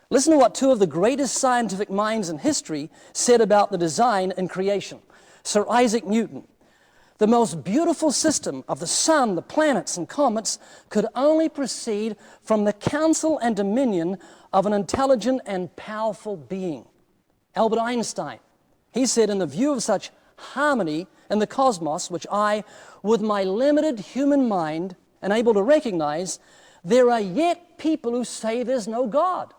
Listen to what two of the greatest scientific minds in history said about the design and creation. Sir Isaac Newton. The most beautiful system of the sun, the planets, and comets could only proceed from the counsel and dominion of an intelligent and powerful being. Albert Einstein. He said, in the view of such harmony in the cosmos, which I, with my limited human mind, am able to recognize, there are yet people who say there's no God.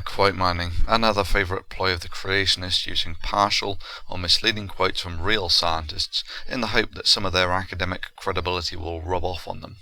Quote mining, another favourite ploy of the creationists, using partial or misleading quotes from real scientists in the hope that some of their academic credibility will rub off on them.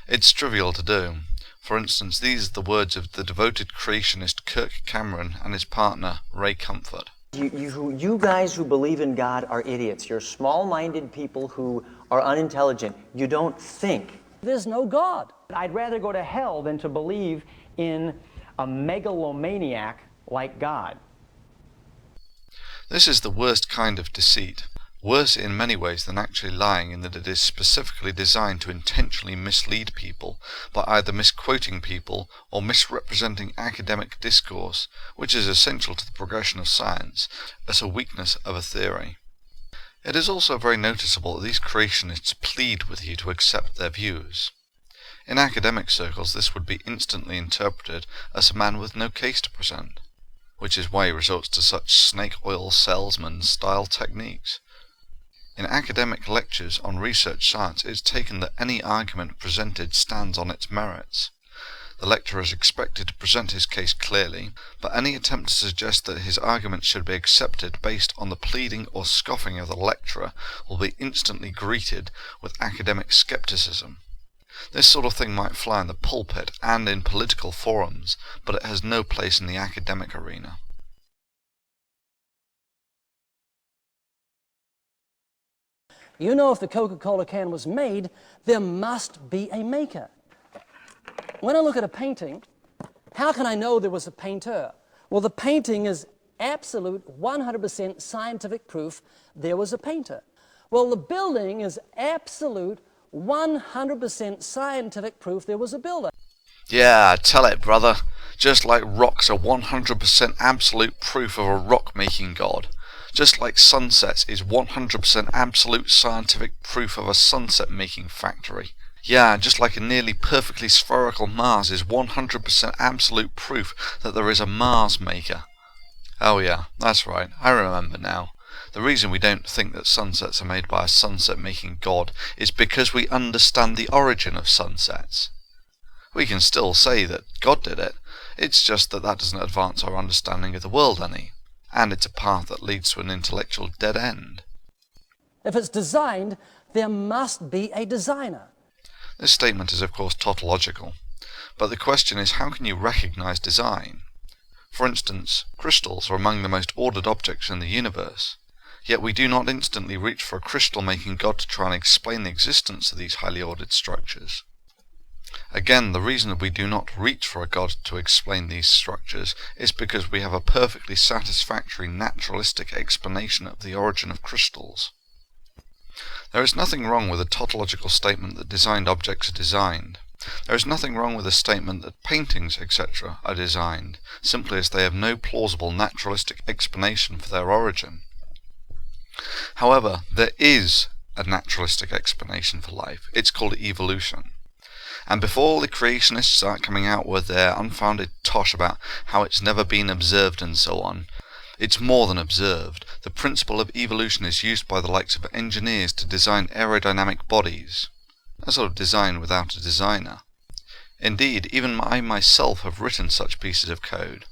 It's trivial to do. For instance, these are the words of the devoted creationist Kirk Cameron and his partner Rey Comfort. You guys who believe in God are idiots. You're small-minded people who are unintelligent. You don't think. There's no God. I'd rather go to hell than to believe in a megalomaniac like God. This is the worst kind of deceit, worse in many ways than actually lying, in that it is specifically designed to intentionally mislead people by either misquoting people or misrepresenting academic discourse, which is essential to the progression of science, as a weakness of a theory. It is also very noticeable that these creationists plead with you to accept their views. In academic circles, this would be instantly interpreted as a man with no case to present, which is why he resorts to such snake oil salesman-style techniques. In academic lectures on research science, it is taken that any argument presented stands on its merits. The lecturer is expected to present his case clearly, but any attempt to suggest that his argument should be accepted based on the pleading or scoffing of the lecturer will be instantly greeted with academic skepticism. This sort of thing might fly in the pulpit and in political forums, but it has no place in the academic arena. You know, if the Coca-Cola can was made, there must be a maker. When I look at a painting, how can I know there was a painter? Well, the painting is absolute 100% scientific proof there was a painter. Well, the building is absolute 100% scientific proof there was a builder. Yeah, tell it, brother. Just like rocks are 100% absolute proof of a rock-making god. Just like sunsets is 100% absolute scientific proof of a sunset-making factory. Yeah, just like a nearly perfectly spherical Mars is 100% absolute proof that there is a Mars maker. Oh yeah, that's right, I remember now. The reason we don't think that sunsets are made by a sunset-making god is because we understand the origin of sunsets. We can still say that God did it, it's just that that doesn't advance our understanding of the world any, and it's a path that leads to an intellectual dead end. If it's designed, there must be a designer. This statement is of course tautological, but the question is, how can you recognize design? For instance, crystals are among the most ordered objects in the universe, yet we do not instantly reach for a crystal-making god to try and explain the existence of these highly ordered structures. Again, the reason that we do not reach for a god to explain these structures is because we have a perfectly satisfactory naturalistic explanation of the origin of crystals. There is nothing wrong with a tautological statement that designed objects are designed. There is nothing wrong with a statement that paintings, etc., are designed, simply as they have no plausible naturalistic explanation for their origin. However, there is a naturalistic explanation for life. It's called evolution. And before the creationists start coming out with their unfounded tosh about how it's never been observed and so on, it's more than observed. The principle of evolution is used by the likes of engineers to design aerodynamic bodies. A sort of design without a designer. Indeed, even I myself have written such pieces of code.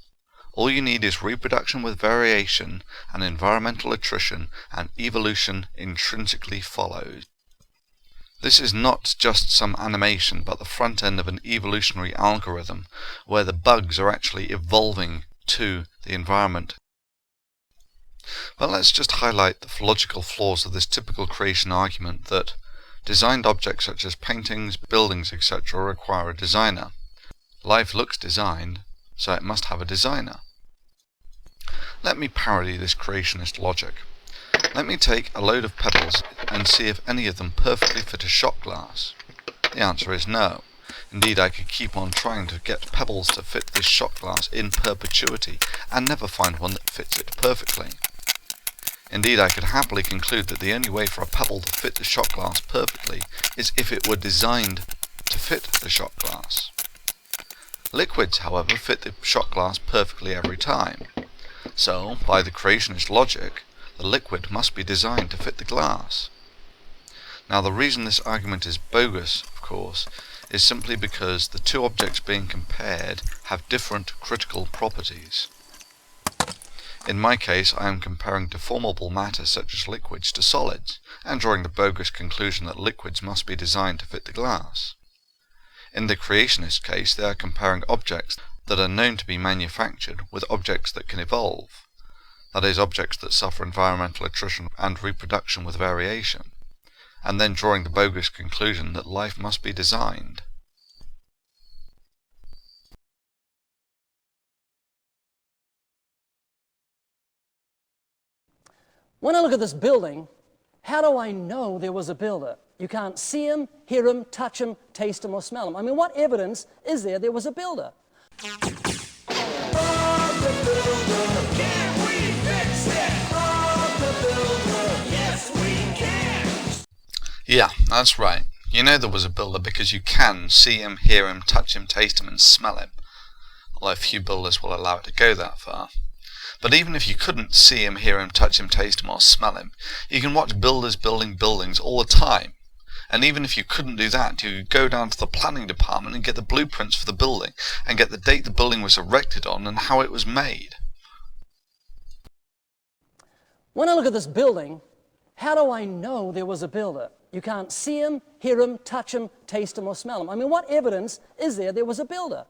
All you need is reproduction with variation, and environmental attrition, and evolution intrinsically follows. This is not just some animation, but the front end of an evolutionary algorithm, where the bugs are actually evolving to the environment. But let's just highlight the logical flaws of this typical creation argument that designed objects such as paintings, buildings, etc. require a designer. Life looks designed, so it must have a designer. Let me parody this creationist logic. Let me take a load of pebbles and see if any of them perfectly fit a shot glass. The answer is no. Indeed, I could keep on trying to get pebbles to fit this shot glass in perpetuity, and never find one that fits it perfectly. Indeed, I could happily conclude that the only way for a pebble to fit the shot glass perfectly is if it were designed to fit the shot glass. Liquids, however, fit the shot glass perfectly every time. So, by the creationist logic, the liquid must be designed to fit the glass. Now, the reason this argument is bogus, of course, is simply because the two objects being compared have different critical properties. In my case, I am comparing deformable matter such as liquids to solids, and drawing the bogus conclusion that liquids must be designed to fit the glass. In the creationist case, they are comparing objects that are known to be manufactured with objects that can evolve, that is, objects that suffer environmental attrition and reproduction with variation, and then drawing the bogus conclusion that life must be designed. When I look at this building, how do I know there was a builder? You can't see him, hear him, touch him, taste him, or smell him. I mean, what evidence is there was a builder? Yeah, that's right. You know there was a builder because you can see him, hear him, touch him, taste him, and smell him. Although few builders will allow it to go that far. But even if you couldn't see him, hear him, touch him, taste him, or smell him, you can watch builders building buildings all the time. And even if you couldn't do that, you could go down to the planning department and get the blueprints for the building, and get the date the building was erected on and how it was made. When I look at this building, how do I know there was a builder? You can't see him, hear him, touch him, taste him, or smell him. I mean, what evidence is there was a builder?